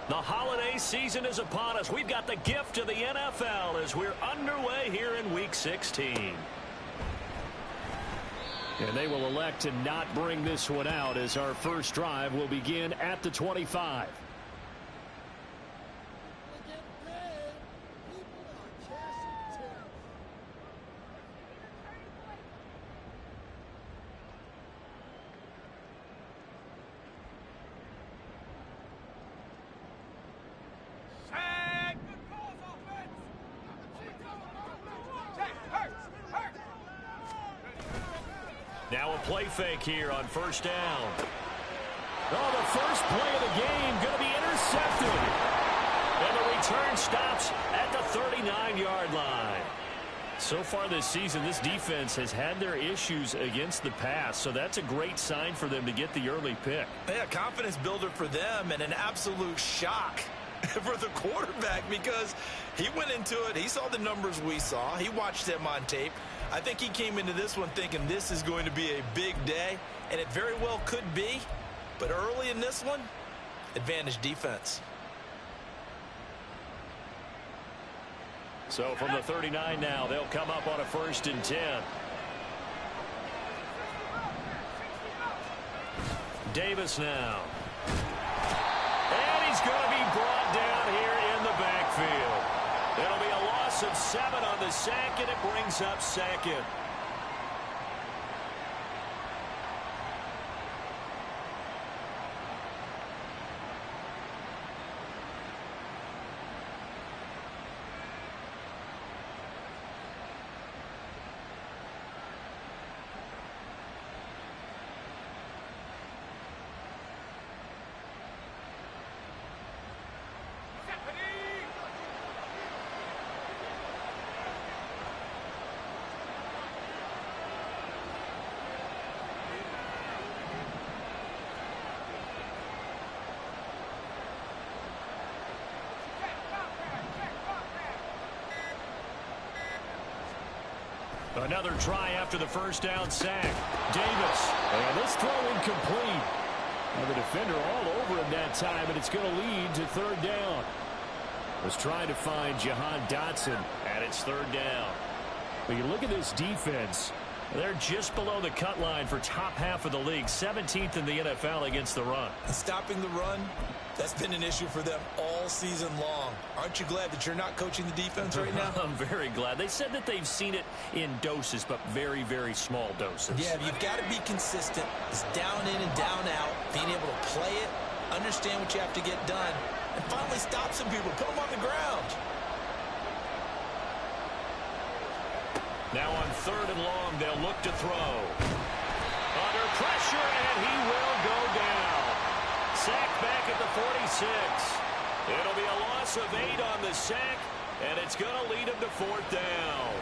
The holiday season is upon us. We've got the gift of the NFL as we're underway here in Week 16. And they will elect to not bring this one out as our first drive will begin at the 25. Now a play fake here on first down. Oh, the first play of the game going to be intercepted. And the return stops at the 39-yard line. So far this season, this defense has had their issues against the pass, so that's a great sign for them to get the early pick. Yeah, confidence builder for them and an absolute shock for the quarterback because he went into it. He saw the numbers we saw. He watched them on tape. I think he came into this one thinking this is going to be a big day, and it very well could be. But early in this one, advantage defense. So from the 39 now, they'll come up on a 1st and 10. Davis now. And he's going to be brought down here in the backfield. It'll be a loss of 7 on the sack, and it brings up 2nd. Another try after the first down sack. Davis. And this throw incomplete. And the defender all over him that time, and it's going to lead to 3rd down. Was trying to find Jahan Dotson, and it's 3rd down. But you look at this defense. They're just below the cut line for top half of the league, 17th in the NFL against the run. And stopping the run, that's been an issue for them all season long. Aren't you glad that you're not coaching the defense right now? I'm very glad. They said that they've seen it in doses, but very, very small doses. Yeah, you've got to be consistent. It's down in and down out, being able to play it, understand what you have to get done, and finally stop some people, put them on the ground. Now on 3rd and long, they'll look to throw. Under pressure, and he will go down. Sacked back at the 46. It'll be a loss of 8 on the sack, and it's going to lead him to 4th down.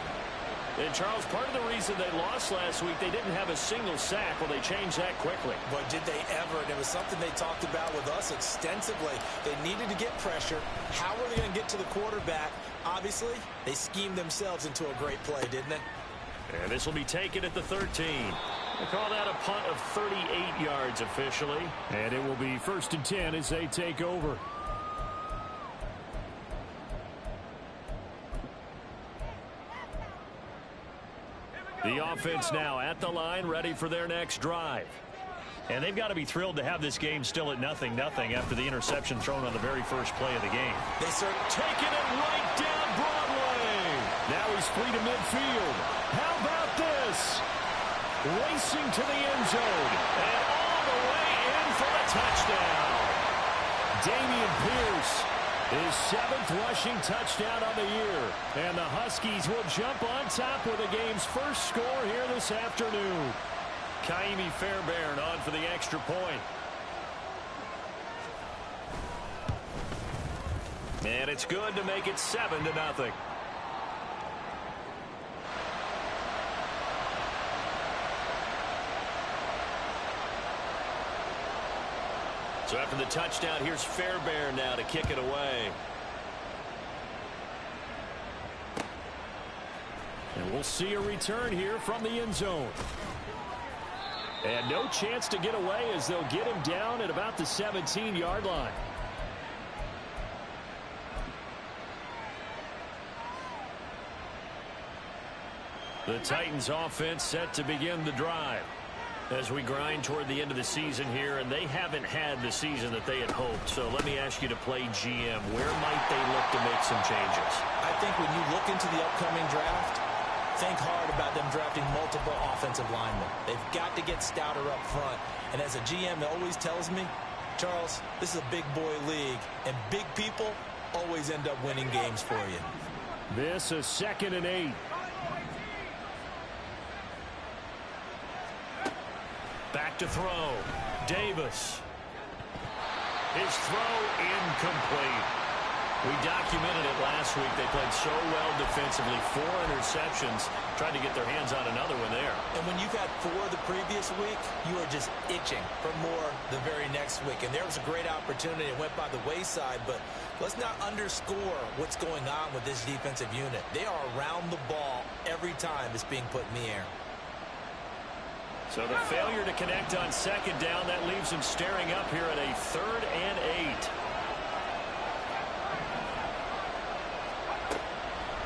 And, Charles, part of the reason they lost last week, they didn't have a single sack. Well, they changed that quickly. But did they ever? And it was something they talked about with us extensively. They needed to get pressure. How were they going to get to the quarterback? Obviously, they schemed themselves into a great play, didn't they? And this will be taken at the 13. They call that a punt of 38 yards officially. And it will be 1st and 10 as they take over. The offense now at the line, ready for their next drive. And they've got to be thrilled to have this game still at 0-0 after the interception thrown on the very first play of the game. They start taking it right down Broadway. Now he's free to midfield. How about this? Racing to the end zone. And all the way in for the touchdown. Dameon Pierce. His 7th rushing touchdown on the year. And the Huskies will jump on top with the game's first score here this afternoon. Kaimi Fairbairn on for the extra point. And it's good to make it 7-0. So after the touchdown, here's Fairbairn now to kick it away. And we'll see a return here from the end zone. And no chance to get away as they'll get him down at about the 17-yard line. The Titans offense set to begin the drive as we grind toward the end of the season here, and they haven't had the season that they had hoped. So let me ask you to play GM. Where might they look to make some changes? I think when you look into the upcoming draft, think hard about them drafting multiple offensive linemen. They've got to get stouter up front. And as a GM that always tells me, Charles, this is a big boy league, and big people always end up winning games for you. This is 2nd and 8. Back to throw. Davis. His throw incomplete. We documented it last week. They played so well defensively. 4 interceptions. Tried to get their hands on another one there. And when you've had 4 the previous week, you are just itching for more the very next week. And there was a great opportunity. It went by the wayside, but let's not underscore what's going on with this defensive unit. They are around the ball every time it's being put in the air. So the failure to connect on 2nd down, that leaves him staring up here at a 3rd and 8.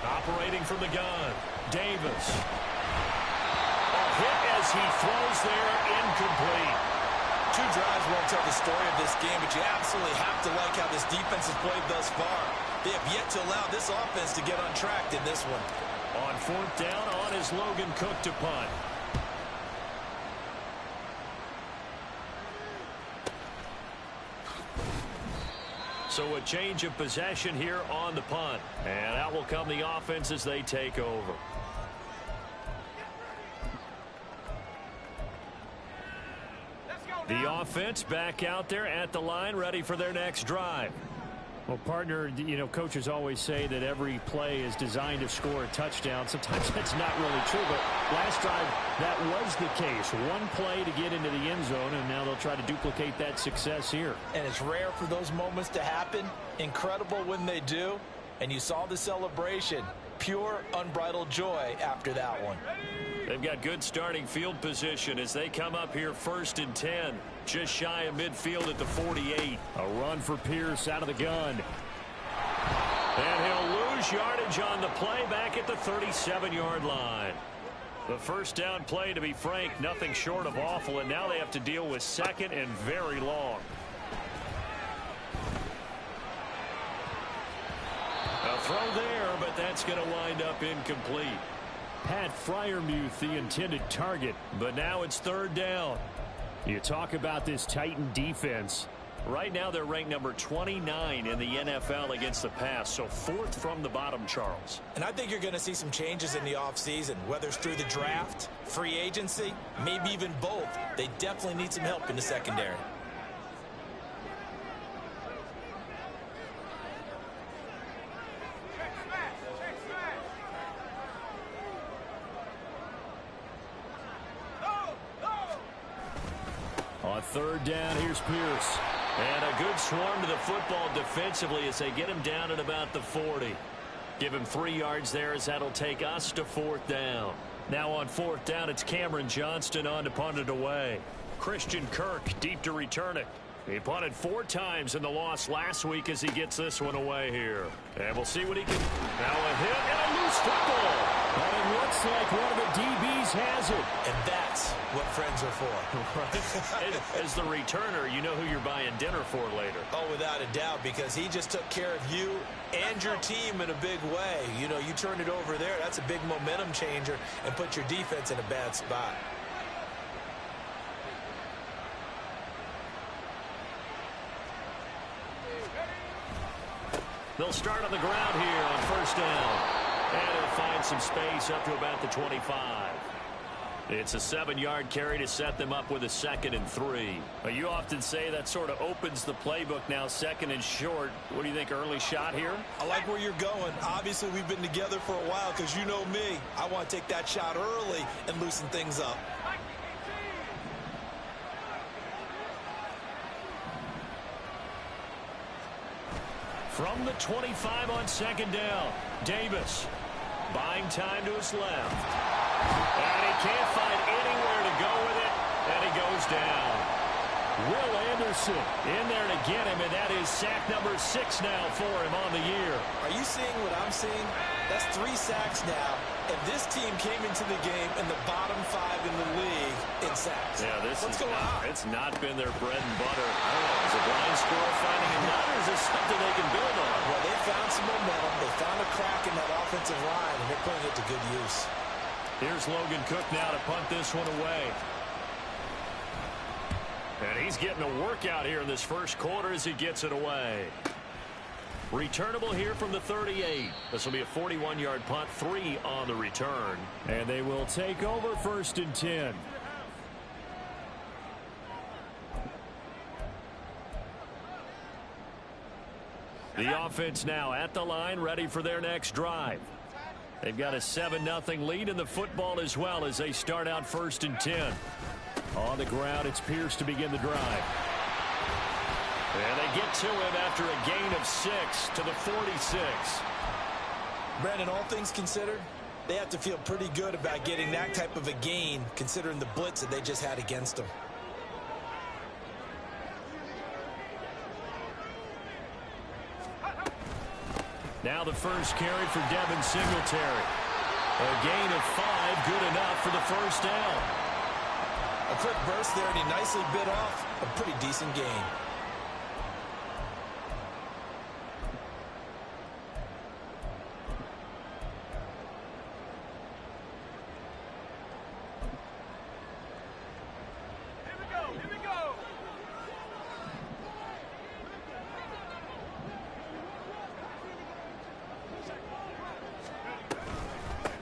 Operating from the gun, Davis. A hit as he throws there, incomplete. 2 drives won't tell the story of this game, but you absolutely have to like how this defense has played thus far. They have yet to allow this offense to get untracked in this one. On 4th down, on is Logan Cook to punt. So a change of possession here on the punt. And out will come the offense as they take over. The offense back out there at the line, ready for their next drive. Well, partner, you know, coaches always say that every play is designed to score a touchdown. Sometimes that's not really true, but last drive, that was the case. One play to get into the end zone, and now they'll try to duplicate that success here. And it's rare for those moments to happen. Incredible when they do. And you saw the celebration. Pure, unbridled joy after that one. They've got good starting field position as they come up here 1st and 10. Just shy of midfield at the 48. A run for Pierce out of the gun. And he'll lose yardage on the play back at the 37-yard line. The first down play, to be frank, nothing short of awful, and now they have to deal with 2nd and very long. A throw there, but that's going to wind up incomplete. Pat Freiermuth, the intended target. But now it's 3rd down. You talk about this Titan defense. Right now they're ranked number 29 in the NFL against the pass, so 4th from the bottom, Charles. And I think you're going to see some changes in the offseason, whether it's through the draft, free agency, maybe even both. They definitely need some help in the secondary. On 3rd down, here's Pierce. And a good swarm to the football defensively as they get him down at about the 40. Give him 3 yards there as that'll take us to 4th down. Now on 4th down, it's Cameron Johnston on to punt it away. Christian Kirk deep to return it. He punted 4 times in the loss last week as he gets this one away here. And we'll see what he can. Now a hit and a loose football. And it looks like one of the DBs has it. And that's what friends are for. As the returner, you know who you're buying dinner for later. Oh, without a doubt, because he just took care of you and your team in a big way. You know, you turned it over there. That's a big momentum changer and put your defense in a bad spot. They'll start on the ground here on 1st down. And he'll find some space up to about the 25. It's a 7-yard carry to set them up with a 2nd and 3. You often say that sort of opens the playbook now, 2nd and short. What do you think, early shot here? I like where you're going. Obviously, we've been together for a while because you know me. I want to take that shot early and loosen things up. From the 25 on 2nd down, Davis buying time to his left. And he can't find anywhere to go with it, and he goes down. Will Anderson in there to get him, and that is sack number 6 now for him on the year. Are you seeing what I'm seeing? That's 3 sacks now And this team came into the game in the bottom 5 in the league in sacks. Yeah, What's going on? It's not been their bread and butter. I don't know, is a blind squirrel finding a nut, or is this something they can build on? Well, they found some momentum. They found a crack in that offensive line, and they're putting it to good use. Here's Logan Cook now to punt this one away. And he's getting a workout here in this first quarter as he gets it away. Returnable here from the 38. This will be a 41-yard punt, 3 on the return. And they will take over 1st and 10. The offense now at the line, ready for their next drive. They've got a 7-0 lead in the football as well as they start out 1st and 10. On the ground, it's Pierce to begin the drive. And they get to him after a gain of 6 to the 46. Brandon, all things considered, they have to feel pretty good about getting that type of a gain considering the blitz that they just had against them. Now the first carry for Devin Singletary. A gain of 5, good enough for the first down. A quick burst there, and he nicely bit off a pretty decent gain.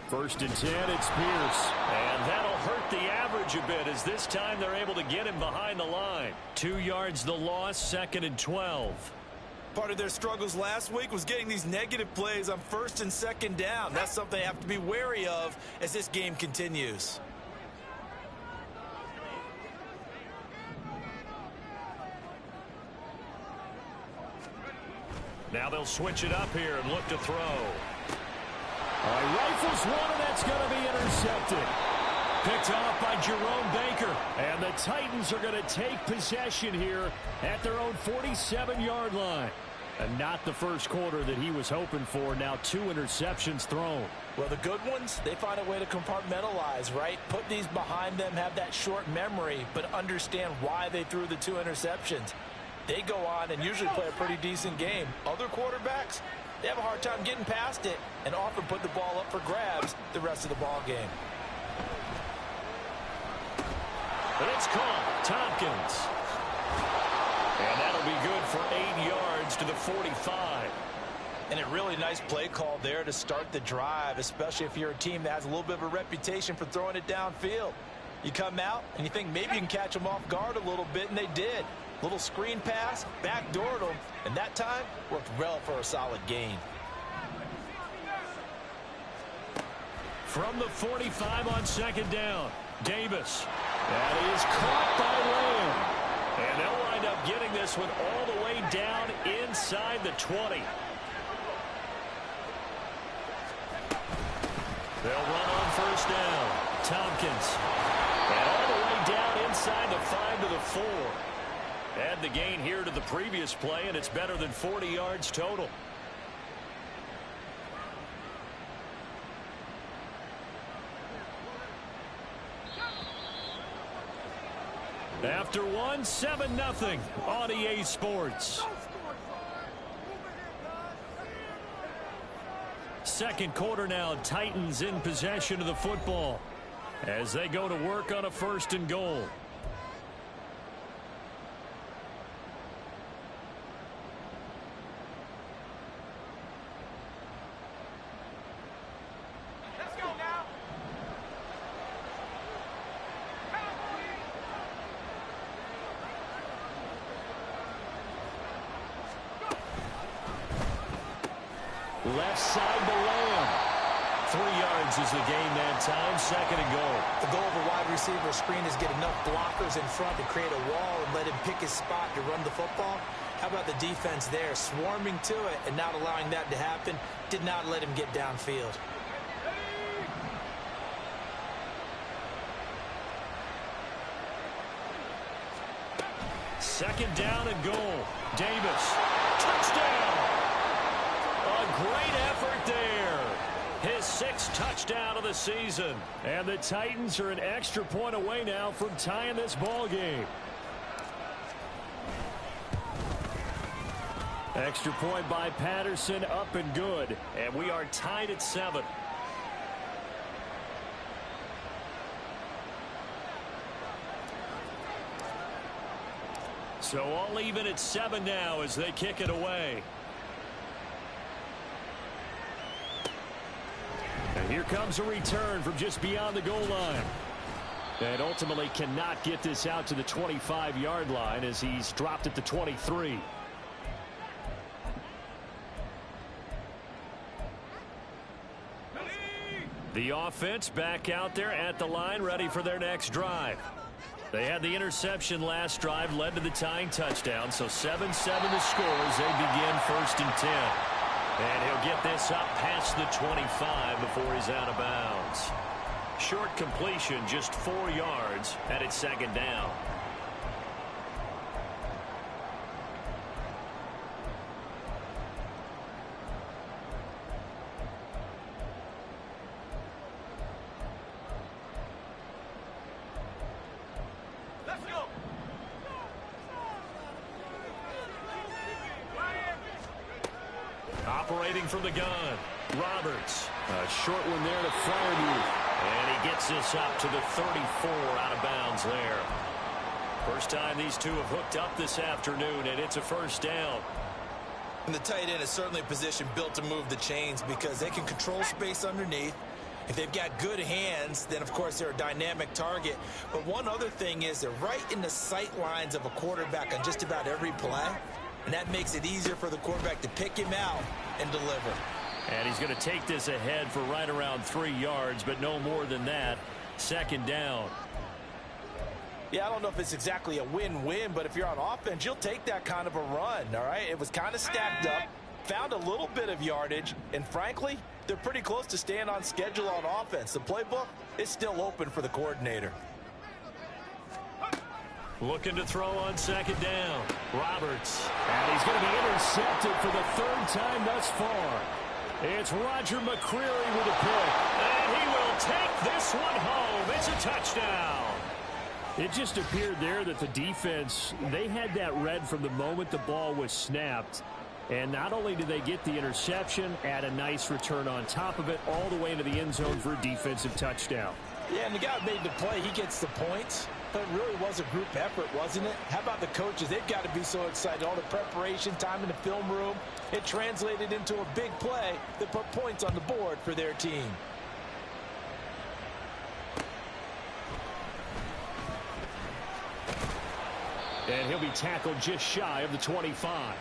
First and 10, it's Pierce. And that'll hurt the average a bit as this time they're able to get him behind the line. 2 yards the loss, 2nd and 12. Part of their struggles last week was getting these negative plays on 1st and 2nd down. That's something they have to be wary of as this game continues. Now they'll switch it up here and look to throw. Rifles one, and that's going to be intercepted. Picked off by Jerome Baker. And the Titans are going to take possession here at their own 47-yard line. And not the first quarter that he was hoping for. Now 2 interceptions thrown. Well, the good ones, they find a way to compartmentalize, right? Put these behind them, have that short memory, but understand why they threw the 2 interceptions. They go on and usually play a pretty decent game. Other quarterbacks, they have a hard time getting past it and often put the ball up for grabs the rest of the ball game. And it's caught. Tompkins. And that'll be good for 8 yards to the 45. And a really nice play call there to start the drive, especially if you're a team that has a little bit of a reputation for throwing it downfield. You come out and you think maybe you can catch them off guard a little bit, and they did. Little screen pass, backdoored them, and that time worked well for a solid gain. From the 45 on 2nd down, Davis. That is caught by Lamb. And they'll wind up getting this one all the way down inside the 20. They'll run on 1st down. Tompkins. And all the way down inside the 5 to the 4. Add the gain here to the previous play, and it's better than 40 yards total. After 1, 7-0 on EA Sports. Second quarter now, Titans in possession of the football as they go to work on a 1st and goal. Left side to Lamb. 3 yards is the gain that time. 2nd and goal. The goal of a wide receiver screen is get enough blockers in front to create a wall and let him pick his spot to run the football. How about the defense there, swarming to it and not allowing that to happen? Did not let him get downfield. Second down and goal. Davis. Touchdown. A great effort there. His 6th touchdown of the season. And the Titans are an extra point away now from tying this ball game. Extra point by Patterson, up and good. And we are tied at 7. So all even at 7 now as they kick it away. And here comes a return from just beyond the goal line. And ultimately cannot get this out to the 25-yard line as he's dropped at the 23. The offense back out there at the line, ready for their next drive. They had the interception last drive, led to the tying touchdown, so 7-7 the score as they begin 1st and 10. And he'll get this up past the 25 before he's out of bounds. Short completion, just 4 yards, and it's 2nd down. Operating from the gun, Roberts. A short one there to Freiermuth. And he gets this up to the 34 out of bounds there. First time these two have hooked up this afternoon, and it's a 1st down. And the tight end is certainly a position built to move the chains because they can control space underneath. If they've got good hands, then, of course, they're a dynamic target. But one other thing is they're right in the sight lines of a quarterback on just about every play. And that makes it easier for the quarterback to pick him out and deliver. And he's going to take this ahead for right around 3 yards, but no more than that. 2nd down. Yeah, I don't know if it's exactly a win-win, but if you're on offense, you'll take that kind of a run, all right? It was kind of stacked up, found a little bit of yardage, and frankly, they're pretty close to staying on schedule on offense. The playbook is still open for the coordinator. Looking to throw on 2nd down. Roberts. And he's going to be intercepted for the 3rd time thus far. It's Roger McCreary with a pick. And he will take this one home. It's a touchdown. It just appeared there that the defense, they had that read from the moment the ball was snapped. And not only did they get the interception, add a nice return on top of it, all the way into the end zone for a defensive touchdown. Yeah, and the guy made the play. He gets the points. But it really was a group effort, wasn't it? How about the coaches? They've got to be so excited. All the preparation, time in the film room. It translated into a big play that put points on the board for their team. And he'll be tackled just shy of the 25.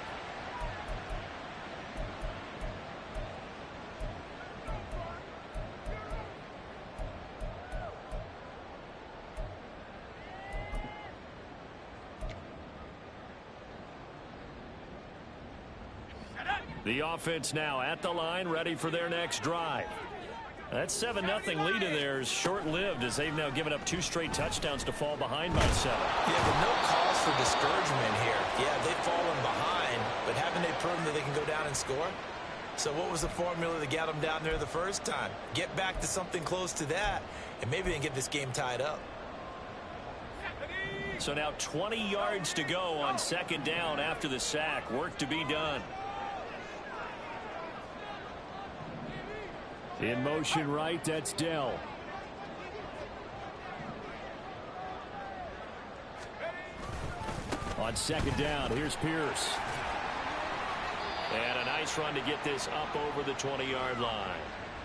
The offense now at the line, ready for their next drive. That 7-0 lead of theirs short-lived as they've now given up 2 straight touchdowns to fall behind by 7. Yeah, but no cause for discouragement here. Yeah, they've fallen behind, but haven't they proven that they can go down and score? So what was the formula to get them down there the first time? Get back to something close to that, and maybe they can get this game tied up. So now 20 yards to go on 2nd down after the sack. Work to be done. In motion right, that's Dell. On 2nd down, here's Pierce. And a nice run to get this up over the 20-yard line.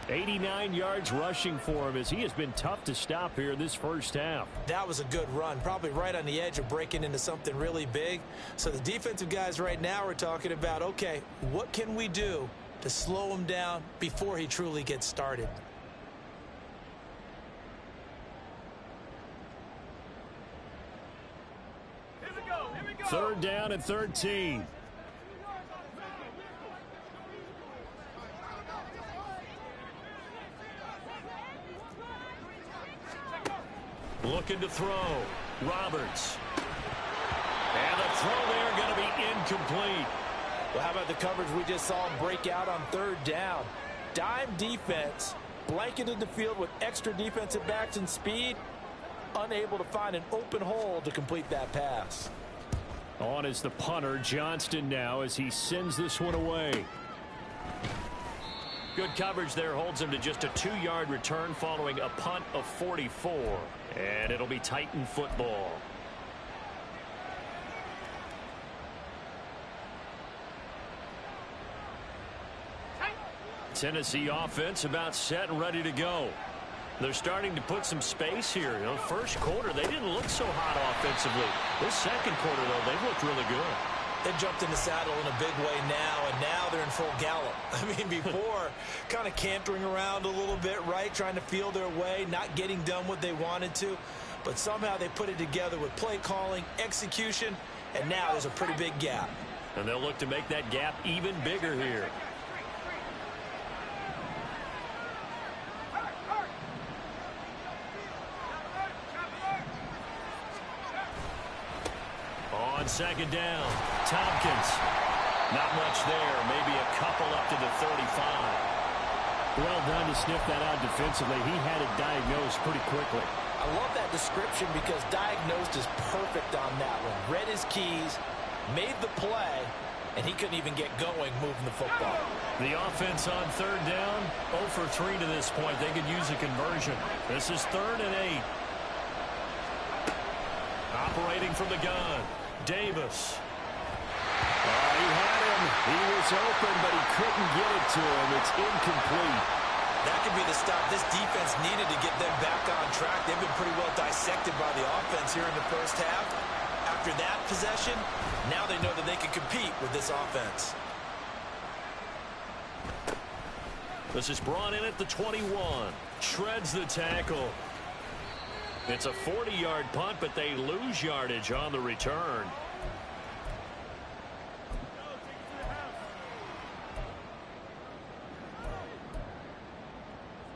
89 yards rushing for him as he has been tough to stop here in this first half. That was a good run, probably right on the edge of breaking into something really big. So the defensive guys right now are talking about, okay, what can we do to slow him down before he truly gets started? Here we go. 3rd down and 13. Looking to throw. Roberts. And the throw there going to be incomplete. Well, how about the coverage we just saw him break out on 3rd down? dime defense, blanketed the field with extra defensive backs and speed, unable to find an open hole to complete that pass. On is the punter, Johnston, now as he sends this one away. Good coverage there, holds him to just a 2-yard return following a punt of 44. And it'll be Titan football. Tennessee offense about set and ready to go. They're starting to put some space here. You know, first quarter, they didn't look so hot offensively. This second quarter, though, they've looked really good. They jumped in the saddle in a big way now, and now they're in full gallop. I mean, before, kind of cantering around a little bit, right, trying to feel their way, not getting done what they wanted to. But somehow they put it together with play calling, execution, and now there's a pretty big gap. And they'll look to make that gap even bigger here. On second down, Tompkins. Not much there. Maybe a couple up to the 35. Well done to sniff that out defensively. He had it diagnosed pretty quickly. I love that description because diagnosed is perfect on that one. Read his keys, made the play, and he couldn't even get going moving the football. The offense on third down, 0 for 3 to this point. They could use a conversion. This is 3rd and 8. Operating from the gun, Davis. He had him. He was open, but he couldn't get it to him. It's incomplete. That could be the stop this defense needed to get them back on track. They've been pretty well dissected by the offense here in the first half. After that possession, now they know that they can compete with this offense. This is brought in at the 21. Shreds the tackle. It's a 40-yard punt, but they lose yardage on the return.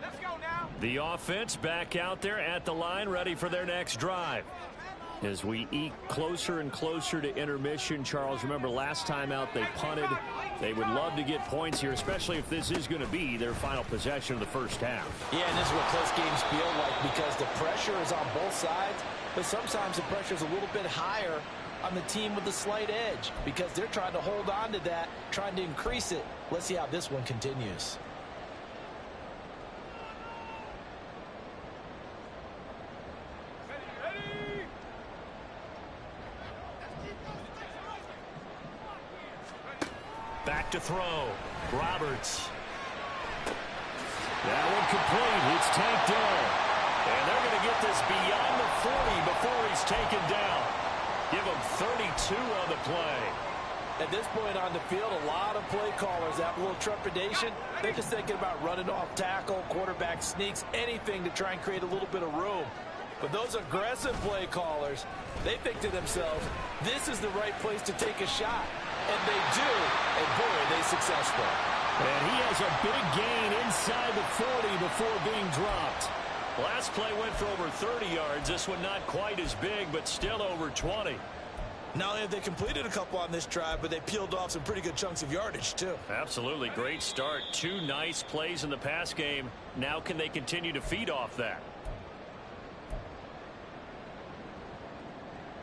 Let's go now. The offense back out there at the line, ready for their next drive. As we eke closer and closer to intermission, Charles, remember last time out they punted. They would love to get points here, especially if this is going to be their final possession of the first half. Yeah, and this is what close games feel like because the pressure is on both sides, but sometimes the pressure is a little bit higher on the team with the slight edge because they're trying to hold on to that, trying to increase it. Let's see how this one continues. Back to throw. Roberts. That one complete. It's tanked down. And they're going to get this beyond the 40 before he's taken down. Give him 32 on the play. At this point on the field, a lot of play callers have a little trepidation. They're just thinking about running off tackle, quarterback sneaks, anything to try and create a little bit of room. But those aggressive play callers, they think to themselves, this is the right place to take a shot. And they do, and boy, are they successful. And he has a big gain inside the 40 before being dropped. Last play went for over 30 yards. This one not quite as big, but still over 20. Not only have they completed a couple on this drive, but they peeled off some pretty good chunks of yardage, too. Absolutely. Great start. 2 nice plays in the pass game. Now can they continue to feed off that?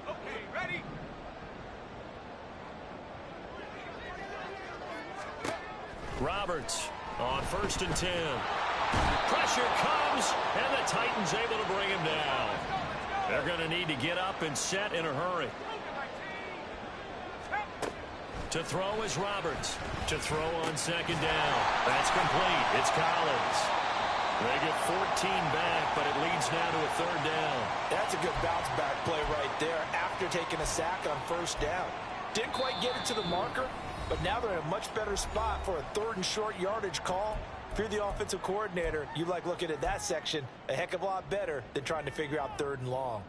Okay, ready? Roberts on 1st and 10. Pressure comes, and the Titans able to bring him down. They're going to need to get up and set in a hurry. To throw is Roberts. To throw on 2nd down. That's complete. It's Collins. They get 14 back, but it leads now to a 3rd down. That's a good bounce back play right there after taking a sack on 1st down. Didn't quite get it to the marker, but now they're in a much better spot for a 3rd and short yardage call. If you're the offensive coordinator, you like looking at that section a heck of a lot better than trying to figure out 3rd and long.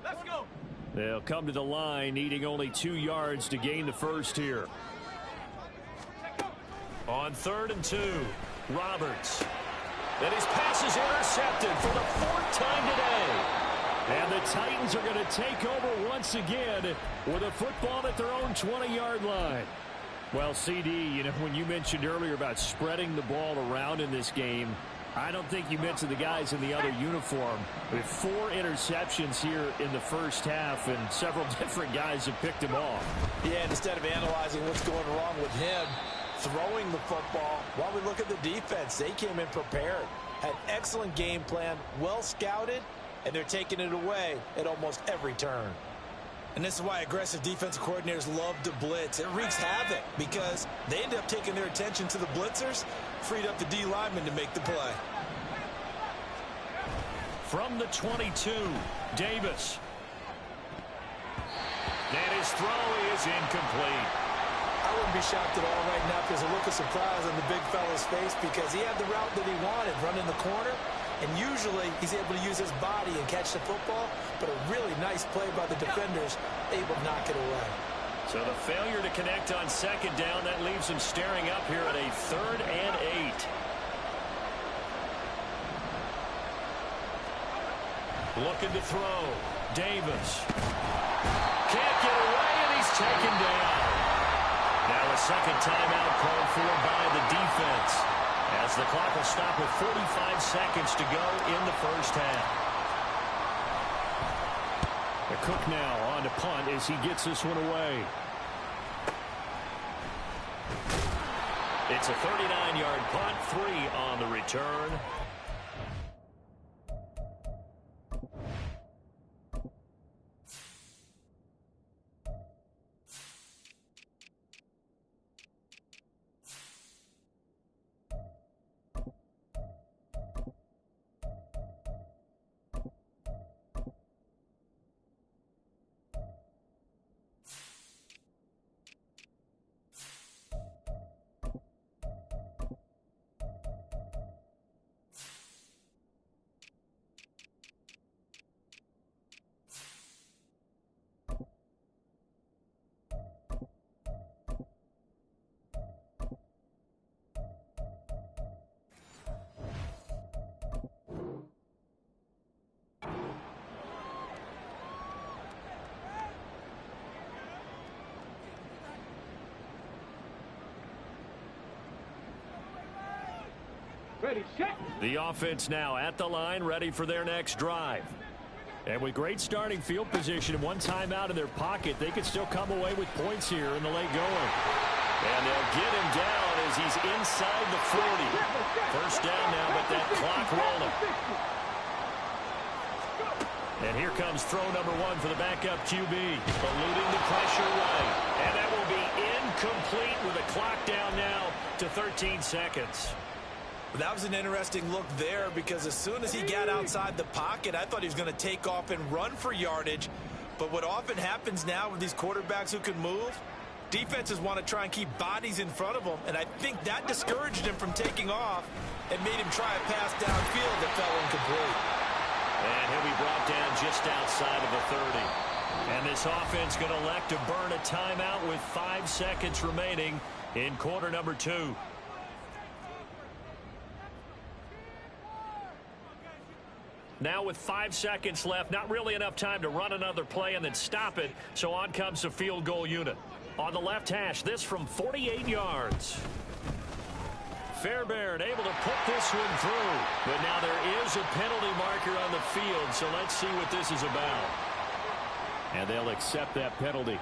Let's go. They'll come to the line, needing only 2 yards to gain the first here. On 3rd and 2, Roberts. And his pass is intercepted for the 4th time today. And the Titans are going to take over once again with a football at their own 20-yard line. Well, CD, when you mentioned earlier about spreading the ball around in this game, I don't think you mentioned the guys in the other uniform. We have 4 interceptions here in the first half, and several different guys have picked him off. Yeah, and instead of analyzing what's going wrong with him throwing the football, while we look at the defense, they came in prepared, had excellent game plan, well scouted, and they're taking it away at almost every turn. And this is why aggressive defensive coordinators love to blitz. It wreaks havoc because they end up taking their attention to the blitzers, freed up the D lineman to make the play. From the 22, Davis. And his throw is incomplete. I wouldn't be shocked at all right now if there's a look of surprise on the big fella's face because he had the route that he wanted, running the corner. And usually he's able to use his body and catch the football, but a really nice play by the defenders, able to knock it away. So the failure to connect on second down, that leaves him staring up here at a 3rd and 8. Looking to throw. Davis. Can't get away, and he's taken down. Now a second timeout called for by the defense, as the clock will stop with 45 seconds to go in the first half. The Cook now on to punt as he gets this one away. It's a 39-yard punt, 3 on the return. Ready, set. The offense now at the line, ready for their next drive. And with great starting field position and one timeout in their pocket, they could still come away with points here in the late going. And they'll get him down as he's inside the 40. First down now, but that clock rolling. And here comes throw number 1 for the backup QB. Eluding the pressure right. And that will be incomplete with a clock down now to 13 seconds. That was an interesting look there because as soon as he got outside the pocket, I thought he was going to take off and run for yardage. But what often happens now with these quarterbacks who can move, defenses want to try and keep bodies in front of them, and I think that discouraged him from taking off and made him try a pass downfield that fell incomplete. And he'll be brought down just outside of the 30. And this offense going to elect to burn a timeout with 5 seconds remaining in quarter number 2. Now with 5 seconds left, not really enough time to run another play and then stop it. So on comes the field goal unit. On the left hash, this from 48 yards. Fairbairn able to put this one through. But now there is a penalty marker on the field, so let's see what this is about. And they'll accept that penalty.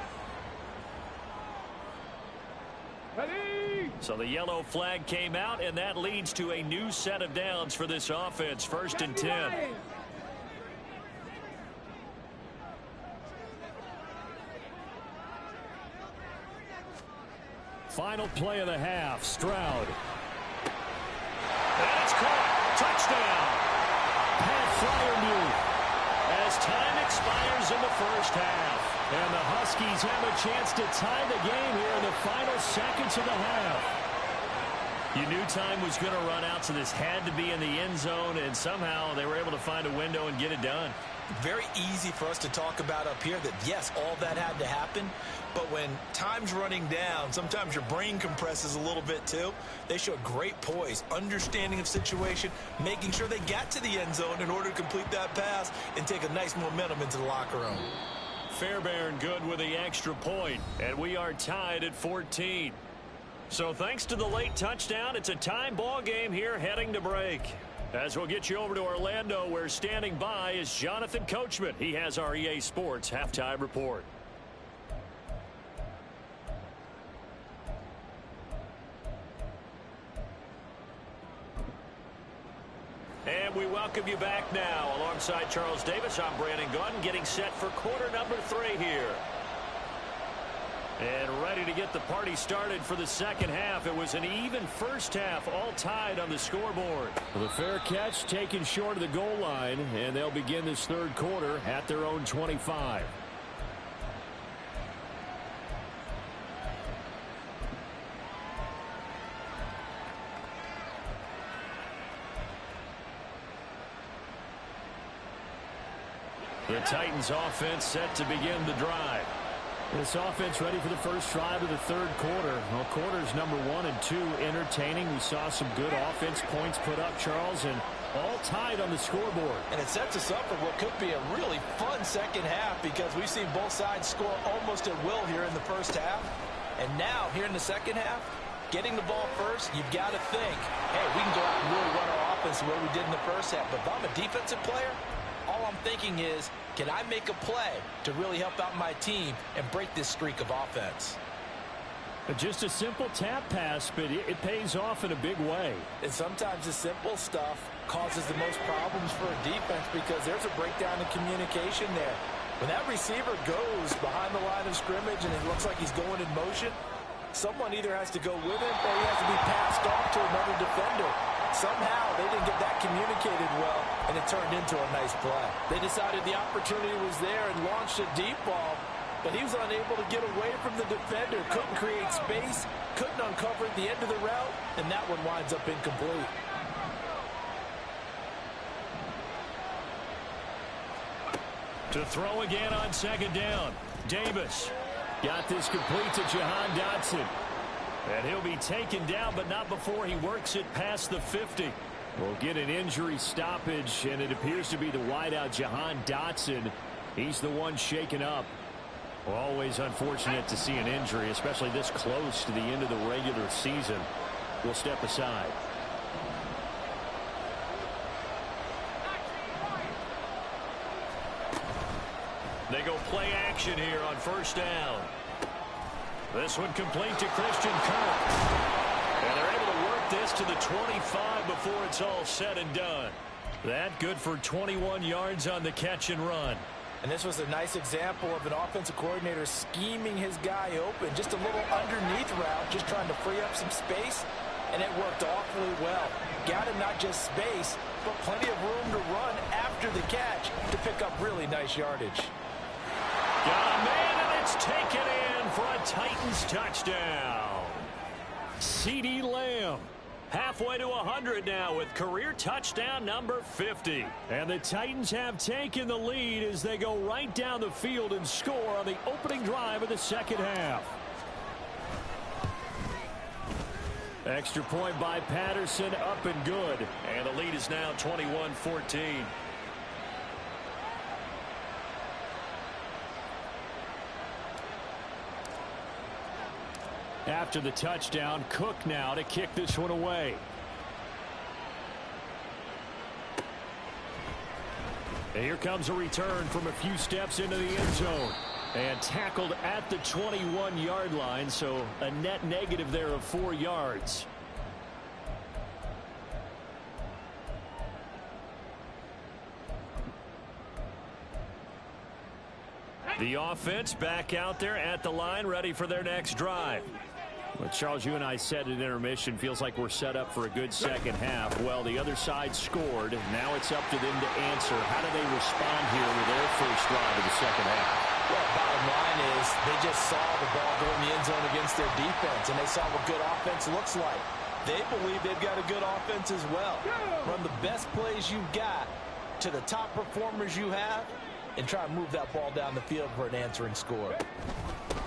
Ready. So the yellow flag came out, and that leads to a new set of downs for this offense. 1st and 10. Final play of the half. Stroud. And it's caught. Touchdown. Pat Fryermuth. As time expires in the first half. And the Huskies have a chance to tie the game here in the final seconds of the half. You knew time was going to run out, so this had to be in the end zone, and somehow they were able to find a window and get it done. Very easy for us to talk about up here that, yes, all that had to happen, but when time's running down, sometimes your brain compresses a little bit too. They showed great poise, understanding of situation, making sure they got to the end zone in order to complete that pass and take a nice momentum into the locker room. Fairbairn good with the extra point, and we are tied at 14. So thanks to the late touchdown, it's a time ball game here heading to break. As we'll get you over to Orlando, where standing by is Jonathan Coachman. He has our EA Sports halftime report. And we welcome you back now. Alongside Charles Davis, I'm Brandon Gunn, getting set for quarter number 3 here. And ready to get the party started for the second half. It was an even first half, all tied on the scoreboard. The fair catch taken short of the goal line, and they'll begin this third quarter at their own 25. The Titans offense set to begin the drive. This offense ready for the first drive of the third quarter. Well, quarters number 1 and 2 entertaining. We saw some good offense points put up, Charles, and all tied on the scoreboard. And it sets us up for what could be a really fun second half because we've seen both sides score almost at will here in the first half. And now, here in the second half, getting the ball first, you've got to think, hey, we can go out and really run our offense the way we did in the first half. But if I'm a defensive player, all I'm thinking is, can I make a play to really help out my team and break this streak of offense? Just a simple tap pass, but it pays off in a big way. And sometimes the simple stuff causes the most problems for a defense because there's a breakdown in communication there. When that receiver goes behind the line of scrimmage and it looks like he's going in motion, someone either has to go with him or he has to be passed off to another defender. Somehow they didn't get that communicated well, and it turned into a nice play. They decided the opportunity was there and launched a deep ball, but he was unable to get away from the defender, couldn't create space, couldn't uncover at the end of the route, and that one winds up incomplete. To throw again on second down. Davis got this complete to Jahan Dotson. And he'll be taken down, but not before he works it past the 50. We'll get an injury stoppage, and it appears to be the wideout, Jahan Dotson. He's the one shaken up. Well, always unfortunate to see an injury, especially this close to the end of the regular season. We'll step aside. They go play action here on first down. This one complete to Christian Kirk. And they're able to work this to the 25 before it's all said and done. That good for 21 yards on the catch and run. And this was a nice example of an offensive coordinator scheming his guy open. Just a little underneath route, just trying to free up some space. And it worked awfully well. Got him not just space, but plenty of room to run after the catch to pick up really nice yardage. Got a man, and it's taken in for a Titans touchdown. CeeDee Lamb halfway to 100 now with career touchdown number 50. And the Titans have taken the lead as they go right down the field and score on the opening drive of the second half. Extra point by Patterson, up and good. And the lead is now 21-14. After the touchdown, Cook now to kick this one away. And here comes a return from a few steps into the end zone. And tackled at the 21-yard line, so a net negative there of 4 yards. The offense back out there at the line, ready for their next drive. Well, Charles, you and I said at intermission, feels like we're set up for a good second half. Well, the other side scored. Now it's up to them to answer. How do they respond here with their first drive of the second half? Well, bottom line is they just saw the ball go in the end zone against their defense, and they saw what good offense looks like. They believe they've got a good offense as well. Run the best plays you've got to the top performers you have, and try to move that ball down the field for an answering score.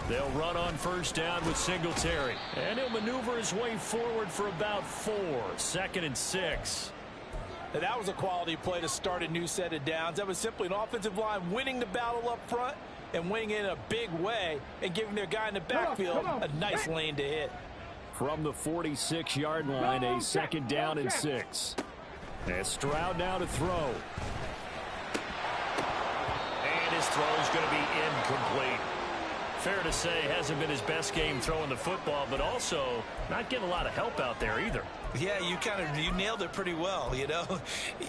They'll run on first down with Singletary. And he'll maneuver his way forward for about 4. 2nd and 6. And that was a quality play to start a new set of downs. That was simply an offensive line winning the battle up front and winning in a big way and giving their guy in the backfield a nice lane to hit. From the 46-yard line, a second down and 6. And Stroud now to throw. And his throw is going to be incomplete. Fair to say, hasn't been his best game throwing the football, but also not getting a lot of help out there either. Yeah, you nailed it pretty well, you know.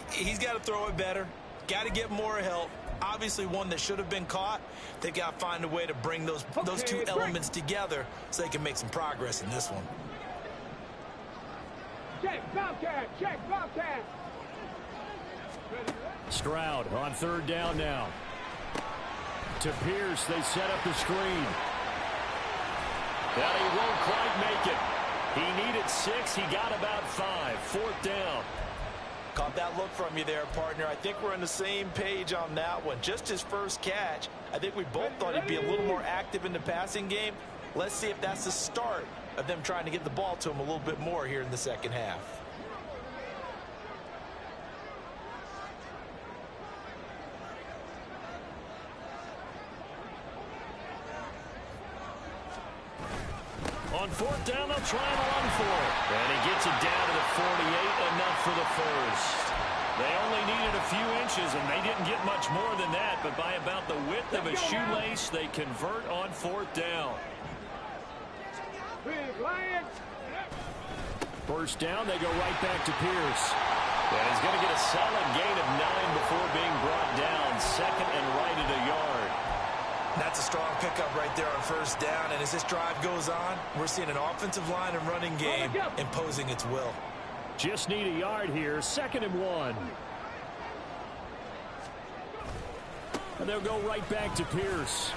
He's got to throw it better. Got to get more help. Obviously one that should have been caught. They've got to find a way to bring those two elements together so they can make some progress in this one. Check, Bobcat, check, Bobcat. Stroud on third down now. To Pierce, they set up the screen. Now he won't quite make it. He needed 6. He got about 5. Fourth down. Caught that look from you there, partner. I think we're on the same page on that one. Just his first catch. I think we both thought he'd be a little more active in the passing game. Let's see if that's the start of them trying to get the ball to him a little bit more here in the second half. On fourth down, they'll try and run for it. And he gets it down to the 48, enough for the first. They only needed a few inches, and they didn't get much more than that. But by about the width of a shoelace, they convert on fourth down. First down, they go right back to Pierce. And he's going to get a solid gain of 9 before being brought down. Second and right at a yard. That's a strong pickup right there on first down. And as this drive goes on, we're seeing an offensive line and running game imposing its will. Just need a yard here. Second and 1. And they'll go right back to Pierce.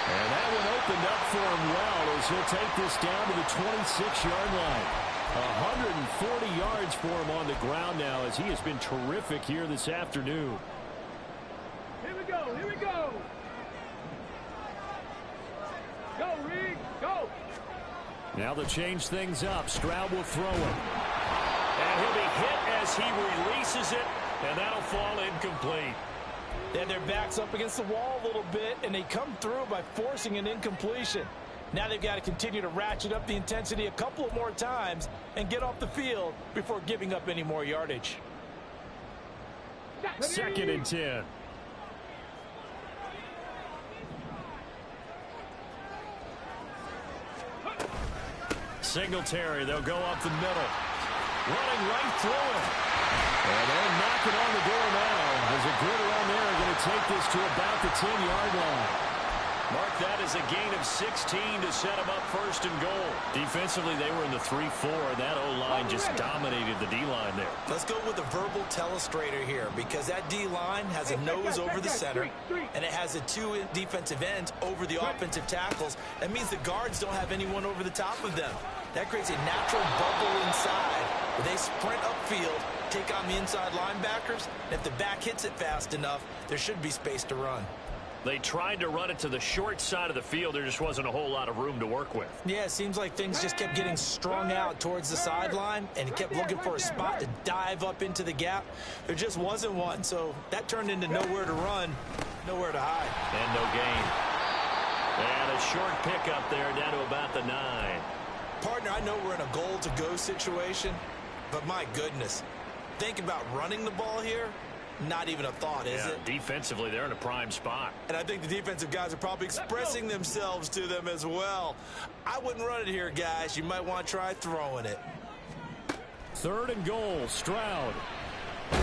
And that one opened up for him well as he'll take this down to the 26-yard line. 140 yards for him on the ground now as he has been terrific here this afternoon. Here we go, here we go. Go, Reed, go. Now they'll change things up. Stroud will throw it. And he'll be hit as he releases it, and that'll fall incomplete. They had their backs up against the wall a little bit, and they come through by forcing an incompletion. Now they've got to continue to ratchet up the intensity a couple of more times and get off the field before giving up any more yardage. Second and 10. Singletary, they'll go up the middle. Running right through him. And they're knocking on the door now. As a good run there, going to take this to about the 10-yard line. Mark that as a gain of 16 to set them up first and goal. Defensively, they were in the 3-4. That O-line just dominated the D-line there. Let's go with a verbal telestrator here because that D-line has a nose over the center, and it has the 2 defensive ends over the offensive tackles. That means the guards don't have anyone over the top of them. That creates a natural bubble inside where they sprint upfield, take on the inside linebackers, and if the back hits it fast enough, there should be space to run. They tried to run it to the short side of the field. There just wasn't a whole lot of room to work with. Yeah, it seems like things just kept getting strung out towards the sideline, and he kept looking for a spot to dive up into the gap. There just wasn't one, so that turned into nowhere to run, nowhere to hide. And no gain. And a short pickup there down to about the 9. Partner, I know we're in a goal-to-go situation, but my goodness, think about running the ball here. Not even a thought, is it? Defensively, they're in a prime spot. And I think the defensive guys are probably expressing themselves to them as well. I wouldn't run it here, guys. You might want to try throwing it. Third and goal, Stroud. No,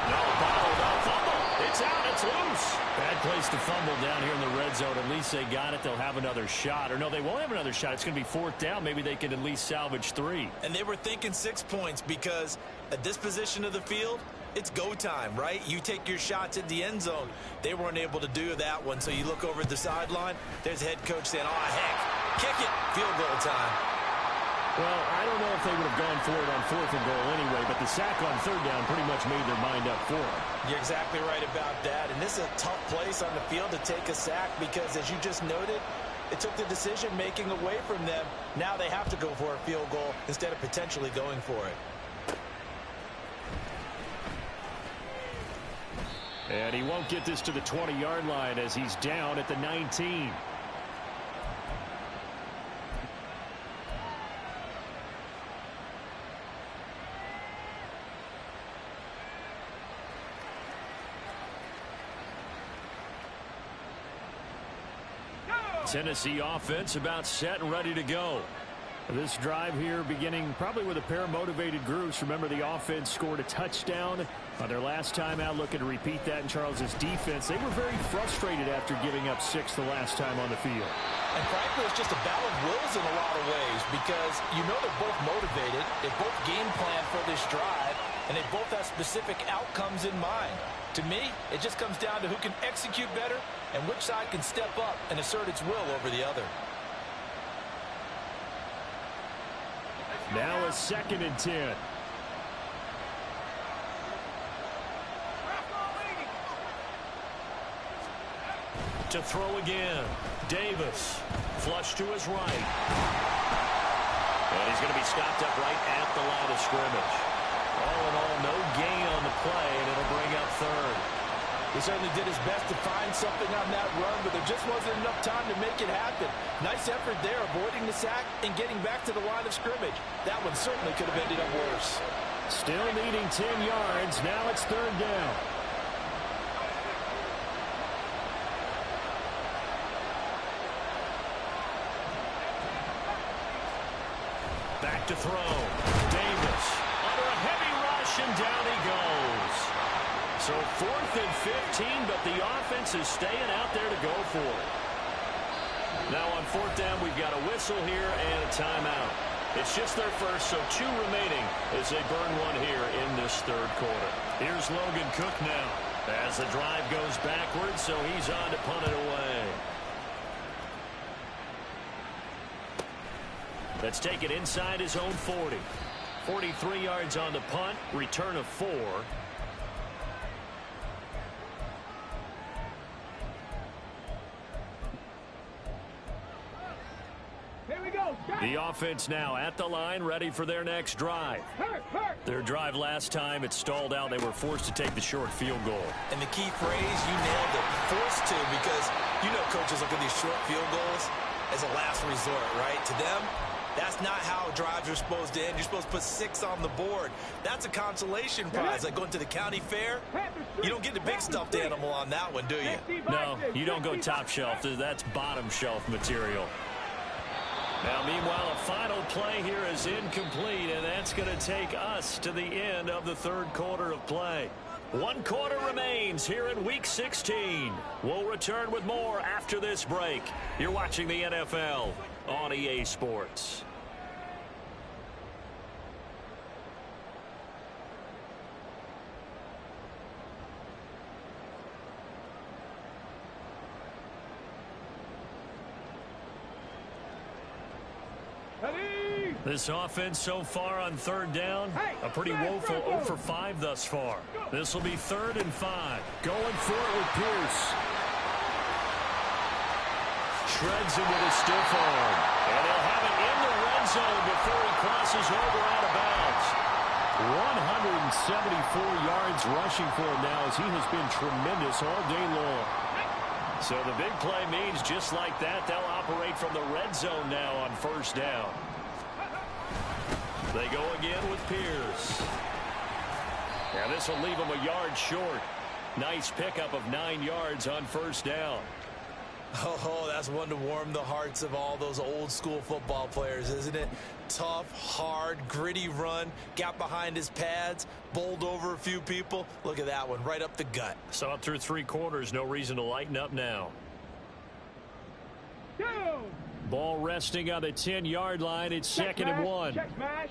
bottle, no fumble. It's out, it's loose. Bad place to fumble down here in the red zone. At least they got it. They'll have another shot. Or no, they won't have another shot. It's going to be fourth down. Maybe they can at least salvage 3. And they were thinking 6 points because at this position of the field, it's go time, right? You take your shots at the end zone. They weren't able to do that one, so you look over at the sideline. There's the head coach saying, oh, heck, kick it, field goal time. Well, I don't know if they would have gone for it on fourth and goal anyway, but the sack on third down pretty much made their mind up for it. You're exactly right about that, and this is a tough place on the field to take a sack because, as you just noted, it took the decision-making away from them. Now they have to go for a field goal instead of potentially going for it. And he won't get this to the 20-yard line as he's down at the 19. Tennessee offense about set and ready to go. This drive here beginning probably with a pair of motivated groups. Remember, the offense scored a touchdown on their last time out, looking to repeat that in Charles's defense. They were very frustrated after giving up 6 the last time on the field. And frankly, it's just a battle of wills in a lot of ways because you know they're both motivated, they both game plan for this drive, and they both have specific outcomes in mind. To me, it just comes down to who can execute better and which side can step up and assert its will over the other. Now a 2nd and 10. To throw again. Davis. Flush to his right. And he's going to be stopped up right at the line of scrimmage. All in all, no gain on the play, and it'll bring up 3rd. He certainly did his best to find something on that run, but there just wasn't enough time to make it happen. Nice effort there, avoiding the sack and getting back to the line of scrimmage. That one certainly could have ended up worse. Still needing 10 yards. Now it's 3rd down. Back to throw. Davis under a heavy rush, and down he goes. So 4th and 15, but the offense is staying out there to go for it. Now on 4th down, we've got a whistle here and a timeout. It's just their first, so 2 remaining as they burn one here in this 3rd quarter. Here's Logan Cook now as the drive goes backwards, so he's on to punt it away. Let's take it inside his own 40. 43 yards on the punt, return of 4. The offense now at the line, ready for their next drive. Their drive last time, it stalled out. They were forced to take the short field goal. And the key phrase, you nailed it, forced to, because you know coaches look at these short field goals as a last resort, right? To them, that's not how drives are supposed to end. You're supposed to put 6 on the board. That's a consolation prize, like going to the county fair. You don't get the big stuffed animal on that one, do you? No, you don't go top shelf. That's bottom shelf material. Now, meanwhile, a final play here is incomplete, and that's going to take us to the end of the 3rd quarter of play. 1 quarter remains here in Week 16. We'll return with more after this break. You're watching the NFL on EA Sports. This offense so far on 3rd down, a pretty woeful 0 for 5 thus far. This will be 3rd and 5. Going for it with Pierce. Shreds him with a stiff arm. And he'll have it in the red zone before he crosses over out of bounds. 174 yards rushing for him now as he has been tremendous all day long. So the big play means just like that, they'll operate from the red zone now on 1st down. They go again with Pierce. And this will leave him a yard short. Nice pickup of 9 yards on 1st down. Oh, that's one to warm the hearts of all those old school football players, isn't it? Tough, hard, gritty run. Got behind his pads, bowled over a few people. Look at that one, right up the gut. Saw it through 3 quarters. No reason to lighten up now. Ball resting on the 10-yard line. It's 2nd and 1. Check smash.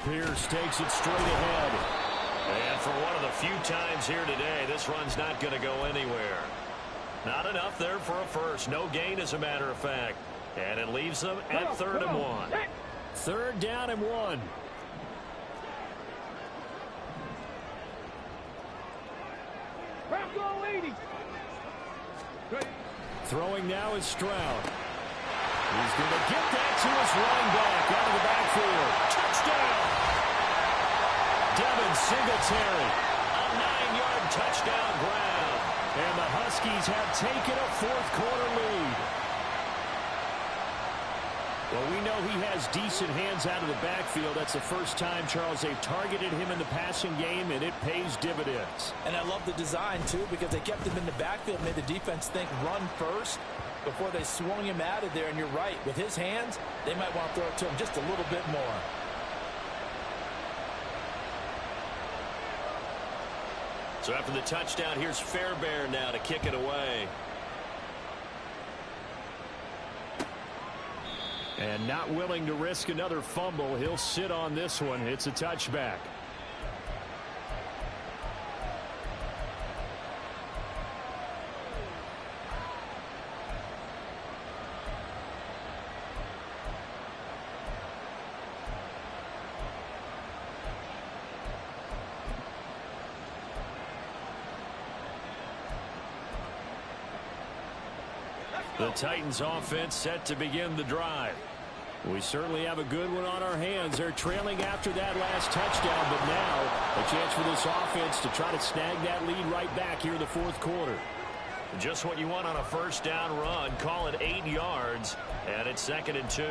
Pierce takes it straight ahead. And for one of the few times here today, this run's not going to go anywhere. Not enough there for a first. No gain, as a matter of fact. And it leaves them at 3rd and 1. 3rd down and 1. Throwing now is Stroud. He's going to get that to his running back out of the backfield. Touchdown! Devin Singletary, a 9-yard touchdown grab. And the Huskies have taken a 4th quarter lead. Well, we know he has decent hands out of the backfield. That's the first time, Charles, they've targeted him in the passing game, and it pays dividends. And I love the design, too, because they kept him in the backfield, made the defense think run first before they swung him out of there. And you're right, with his hands, they might want to throw it to him just a little bit more. So after the touchdown, here's Fairbairn now to kick it away. And not willing to risk another fumble, he'll sit on this one. It's a touchback. The Titans offense set to begin the drive. We certainly have a good one on our hands. They're trailing after that last touchdown, but now a chance for this offense to try to snag that lead right back here in the fourth quarter. Just what you want on a first down run. Call it 8 yards, and it's 2nd and 2.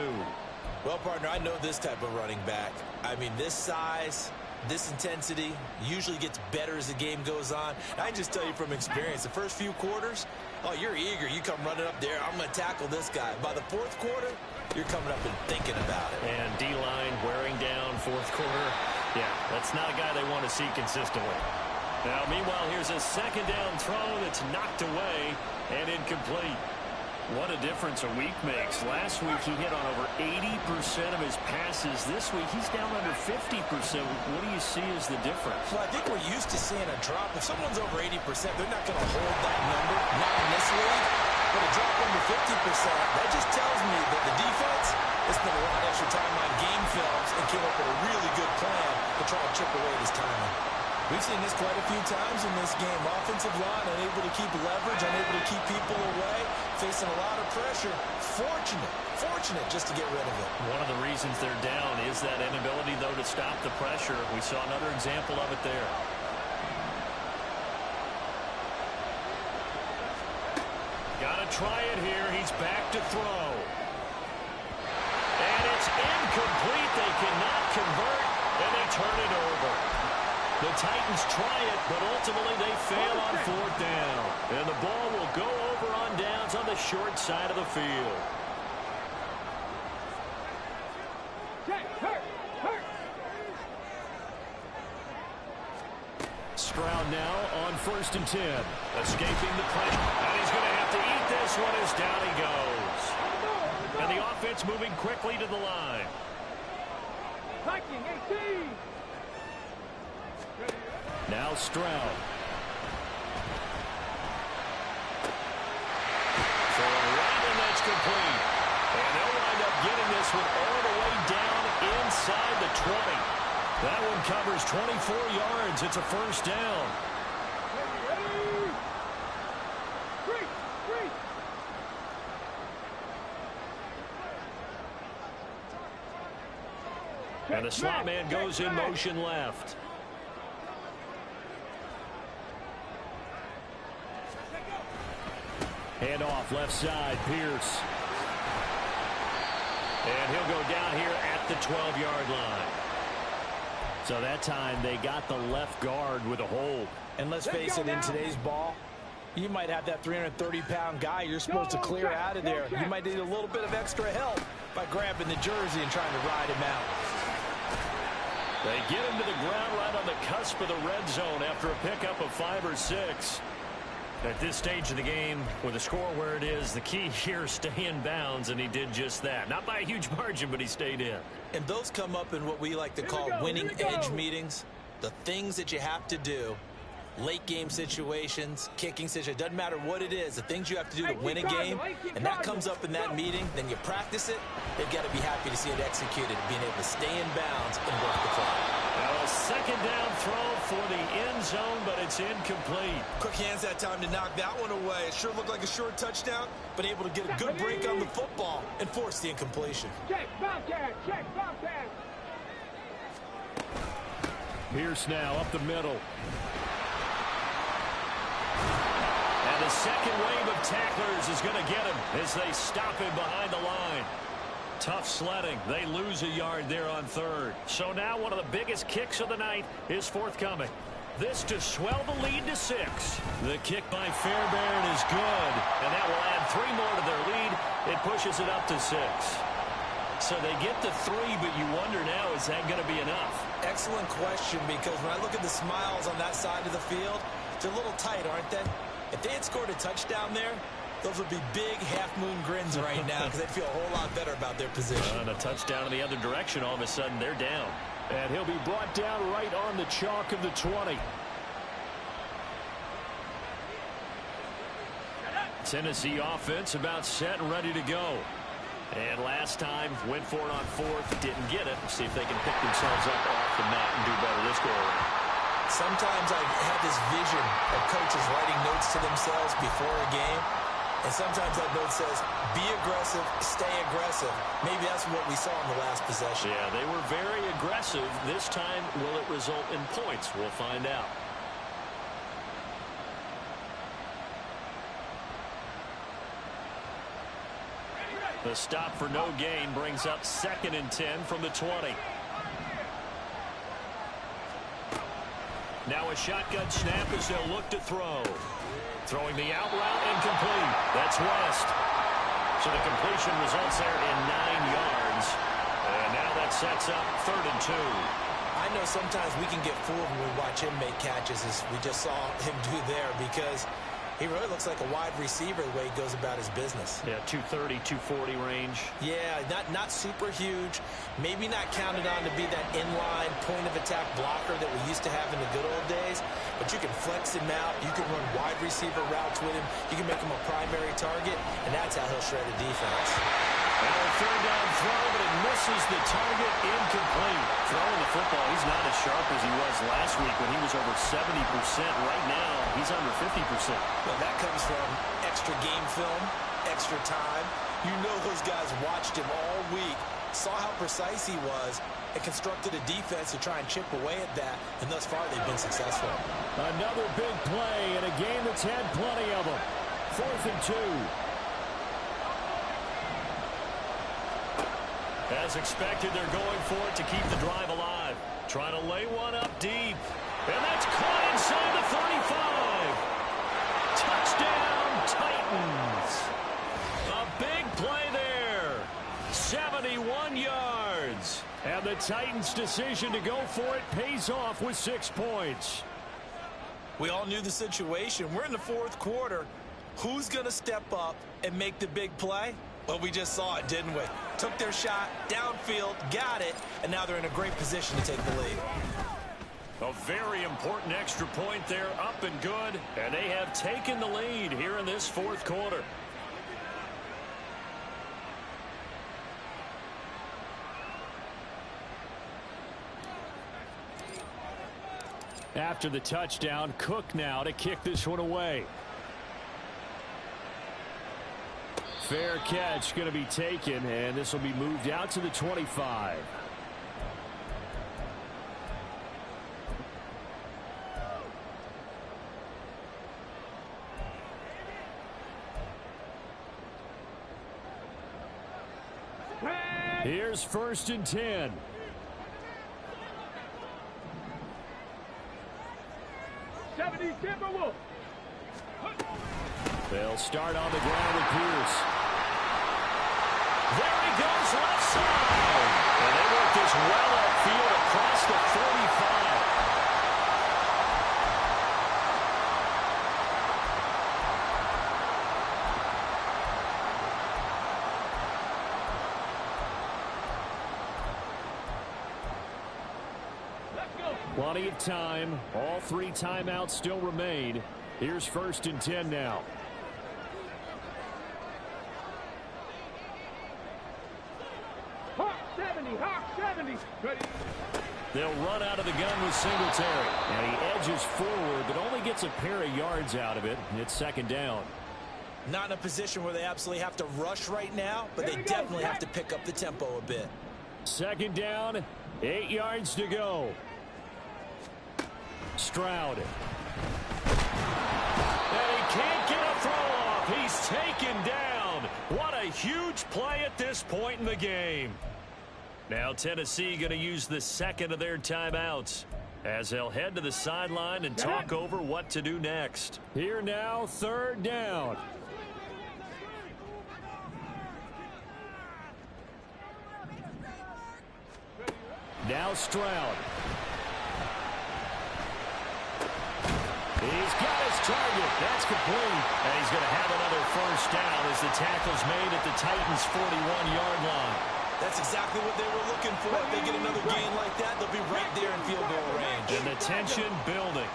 Well, partner, I know this type of running back. I mean, this size, this intensity usually gets better as the game goes on. And I just tell you from experience, the first few quarters, oh, you're eager. You come running up there. I'm going to tackle this guy. By the fourth quarter, you're coming up and thinking about it. And D-line wearing down fourth quarter. Yeah, that's not a guy they want to see consistently. Now, meanwhile, here's a second down throw that's knocked away and incomplete. What a difference a week makes. Last week he hit on over 80% of his passes. This week he's down under 50%. What do you see as the difference? Well, I think we're used to seeing a drop. If someone's over 80%, they're not going to hold that number, not in this league. But a drop under 50%, that just tells me that the defense has spent a lot of extra time on game films and came up with a really good plan to try and chip away this timing. We've seen this quite a few times in this game. Offensive line unable to keep leverage, unable to keep people away, facing a lot of pressure. Fortunate just to get rid of it. One of the reasons they're down is that inability, though, to stop the pressure. We saw another example of it there. Got to try it here. He's back to throw. And it's incomplete. They cannot convert, and they turn it over. The Titans try it, but ultimately they fail on fourth down. And the ball will go over on downs on the short side of the field. Stroud now on 1st and 10. Escaping the pressure. And he's going to have to eat this one as down he goes. And the offense moving quickly to the line. Viking 18. Now Stroud. So a run, and that's complete. And they'll wind up getting this one all the way down inside the 20. That one covers 24 yards. It's a first down. And the slot man goes in motion left. Hand off left side, Pierce. And he'll go down here at the 12-yard line. So that time they got the left guard with a hold. And let's face it, in today's ball, you might have that 330-pound guy you're supposed to clear out of there. You might need a little bit of extra help by grabbing the jersey and trying to ride him out. They get him to the ground right on the cusp of the red zone after a pickup of 5 or 6. At this stage of the game, with the score where it is, the key here is stay in bounds, and he did just that. Not by a huge margin, but he stayed in. And those come up in what we like to call winning edge meetings. The things that you have to do, late game situations, kicking situations, doesn't matter what it is, the things you have to do to win a game, and that comes up in that meeting, then you practice it, they've got to be happy to see it executed, being able to stay in bounds and work the clock. Now a second down throw for the end zone, but it's incomplete. Quick hands that time to knock that one away. It sure looked like a short touchdown, but able to get a good break on the football and force the incompletion. Check, Bobcat, check, Bobcat. Pierce now up the middle. And the second wave of tacklers is going to get him as they stop him behind the line. Tough sledding. They lose a yard there on third. So now one of the biggest kicks of the night is forthcoming. This to swell the lead to 6. The kick by Fairbairn is good, and that will add 3 more to their lead. It pushes it up to 6. So they get to 3, but you wonder now, is that going to be enough? Excellent question, because when I look at the smiles on that side of the field, they're a little tight, aren't they? If they had scored a touchdown there, those would be big half-moon grins right now because they'd feel a whole lot better about their position. On a touchdown in the other direction, all of a sudden they're down. And he'll be brought down right on the chalk of the 20. Tennessee offense about set and ready to go. And last time, went for it on 4th, didn't get it. See if they can pick themselves up off the mat and do better this go around. Sometimes I've had this vision of coaches writing notes to themselves before a game. And sometimes that note says, be aggressive, stay aggressive. Maybe that's what we saw in the last possession. Yeah, they were very aggressive. This time, will it result in points? We'll find out. The stop for no gain brings up 2nd and 10 from the 20. Now a shotgun snap as they'll look to throw. Throwing the out route incomplete. That's West. So the completion results there in 9 yards. And now that sets up 3rd and 2. I know sometimes we can get fooled when we watch him make catches, as we just saw him do there, because he really looks like a wide receiver the way he goes about his business. Yeah, 230, 240 range. Yeah, not super huge. Maybe not counted on to be that inline point-of-attack blocker that we used to have in the good old days. But you can flex him out. You can run wide receiver routes with him. You can make him a primary target, and that's how he'll shred a defense. Now a 3rd down throw, but it misses the target, incomplete. Throwing the football, he's not as sharp as he was last week when he was over 70%. Right now, he's under 50%. Well, that comes from extra game film, extra time. You know those guys watched him all week, saw how precise he was, and constructed a defense to try and chip away at that, and thus far they've been successful. Another big play in a game that's had plenty of them. 4th and 2. As expected, they're going for it to keep the drive alive. Trying to lay one up deep. And that's caught inside the 35. Touchdown, Titans. A big play there. 71 yards. And the Titans' decision to go for it pays off with 6 points. We all knew the situation. We're in the 4th quarter. Who's going to step up and make the big play? Well, we just saw it, didn't we? Took their shot, downfield, got it, and now they're in a great position to take the lead. A very important extra point there, up and good, and they have taken the lead here in this 4th quarter. After the touchdown, Cook now to kick this one away. Fair catch going to be taken, and this will be moved out to the 25. Here's 1st and 10. They'll start on the ground with Pierce. There he goes, left side. And they work this well upfield across the 45. Plenty of time. All 3 timeouts still remain. Here's 1st and 10 now. Hawk 70, Hawk 70. Ready. They'll run out of the gun with Singletary. And he edges forward, but only gets a pair of yards out of it. It's 2nd down. Not in a position where they absolutely have to rush right now, but they definitely have to pick up the tempo a bit. 2nd down, 8 yards to go. Stroud. And he can't get a throw off. He's taken down. What a huge play at this point in the game. Now Tennessee going to use the second of their timeouts as they'll head to the sideline and talk over what to do next. Here now, third down. Now Stroud. He's got his target. That's complete. And he's going to have another first down as the tackle's made at the Titans' 41-yard line. That's exactly what they were looking for. If they get another gain like that, they'll be right there in field goal range. And the tension building.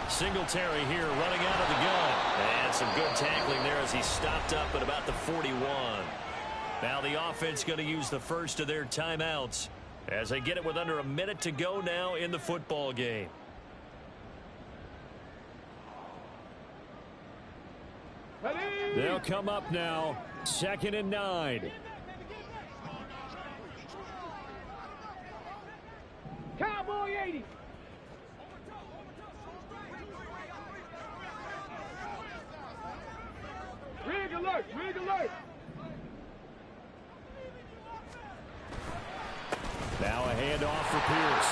Singletary here running out of the gun. And some good tackling there as he stopped up at about the 41. Now the offense going to use the first of their timeouts as they get it with under a minute to go now in the football game. They'll come up now, 2nd and 9. Cowboy 80. Rig alert, rig alert. Now a handoff for Pierce.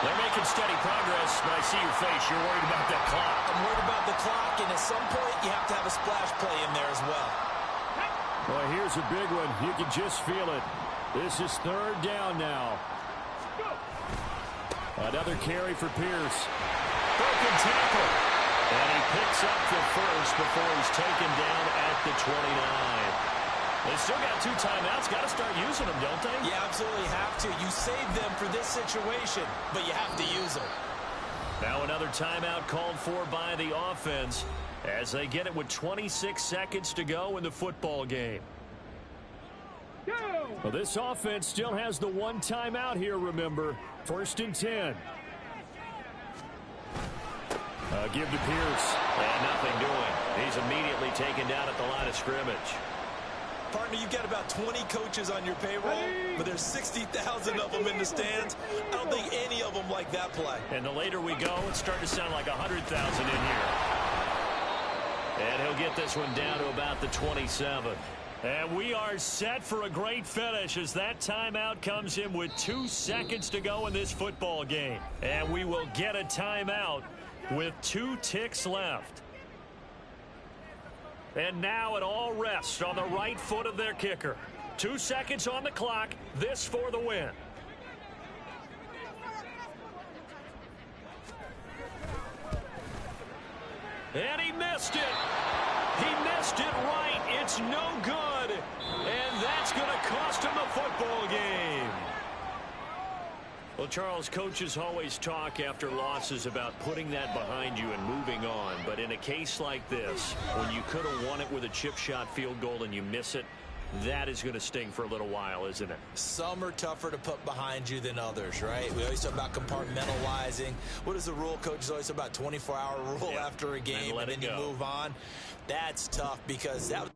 They're making steady progress, but I see your face. You're worried about that clock. I'm worried about the clock, and at some point, you have to have a splash play in there as well. Well, here's a big one. You can just feel it. This is third down now. Another carry for Pierce. Broken tackle. And he picks up the first before he's taken down at the 29. They still got 2 timeouts. Got to start using them, don't they? You absolutely have to. You save them for this situation, but you have to use them. Now another timeout called for by the offense as they get it with 26 seconds to go in the football game. Well, this offense still has the 1 timeout here, remember. 1st and 10. Give to Pierce. And nothing doing. He's immediately taken down at the line of scrimmage. Partner, you've got about 20 coaches on your payroll, but there's 60,000 of them in the stands. I don't think any of them like that play. And the later we go, it's starting to sound like 100,000 in here. And he'll get this one down to about the 27. And we are set for a great finish as that timeout comes in with 2 seconds to go in this football game. And we will get a timeout with 2 ticks left. And now it all rests on the right foot of their kicker. 2 seconds on the clock. This for the win. And he missed it. He missed it right. It's no good. And that's going to cost him the football game. Well, Charles, coaches always talk after losses about putting that behind you and moving on. But in a case like this, when you could have won it with a chip shot field goal and you miss it, that is going to sting for a little while, isn't it? Some are tougher to put behind you than others, right? We always talk about compartmentalizing. What is the rule? Coaches always talk about 24-hour rule after a game, and then you move on. That's tough because that